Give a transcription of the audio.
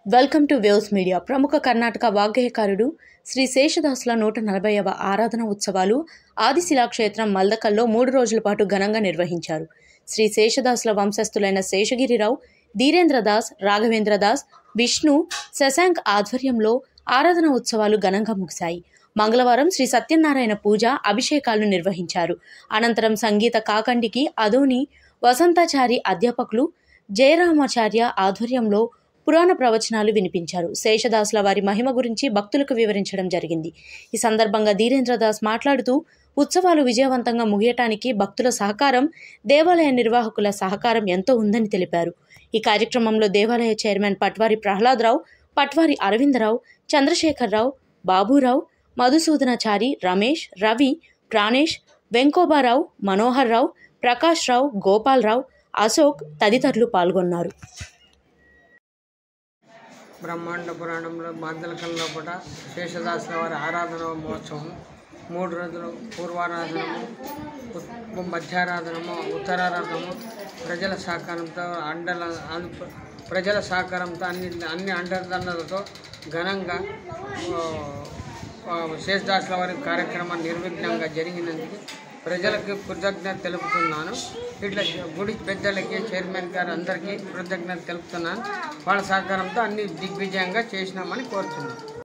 Welcome to waves media. ప్రముఖ కర్ణాటక వాగ్గేయకారుడు శ్రీ శేషదాసుల 140వ ఆరాధన ఉత్సవాలు ఆదిశిలా క్షేత్రం మల్దకల్లో 3 రోజుల పాటు ఘనంగా నిర్వహించారు. శ్రీ శేషదాసుల వంశస్థులైన శేషగిరిరావు, ధీరేంద్రదాస్, రాఘవేంద్రదాస్, విష్ణు, శశాంక్ ఆధ్వర్యంలో ఆరాధన ఉత్సవాలు ఘనంగా ముగిశాయి. మంగళవారం శ్రీ సత్యనారాయణ పూజ, అభిషేకాలు నిర్వహించారు. అనంతరం సంగీత కాకండికి అదోని వసంతాచారి అధ్యాపకులు జయరామాచార్య ఆధ్వర్యంలో పురాణ ప్రవచనాలు వినిపించారు. శేషదాసుల వారి మహిమ గురించి భక్తులకు వివరించడం జరిగింది. ఈ సందర్భంగా ధీరేంద్రదాస్ మాట్లాడుతూ, ఉత్సవాలు విజయవంతంగా ముగియటానికి భక్తుల సహకారం, దేవాలయ నిర్వాహకుల సహకారం ఎంతో ఉందని తెలిపారు. ఈ కార్యక్రమంలో దేవాలయ చైర్మన్ పట్వారి ప్రహ్లాదరావు, పట్వారి అరవిందరావు, చంద్రశేఖరరావు, బాబురావు, మధుసూదనాచారి, రమేష్, రవి, ప్రాణేష్, వెంకోబారావు, మనోహర్ రావు, ప్రకాష్ రావు, గోపాలరావు, అశోక్ తదితరులు పాల్గొన్నారు. బ్రహ్మాండ పురాణంలో మల్దకల్లో కూడా శేషదాసుల వారి ఆరాధన మహోత్సవం 3 రోజులు పూర్వారాధనము, మధ్యారాధనము, ఉత్తరారాధనము ప్రజల సహకారంతో అన్ని అండదండలతో ఘనంగా శేషదాసుల వారి కార్యక్రమం నిర్విఘ్నంగా జరిగినందుకు ప్రజలకు కృతజ్ఞత తెలుపుతున్నాను. ఇట్లా గుడి పెద్దలకి, చైర్మన్ గారు అందరికీ కృతజ్ఞత తెలుపుతున్నాను. వాళ్ళ సహకారంతో అన్ని దిగ్విజయంగా చేసినామని కోరుతున్నాను.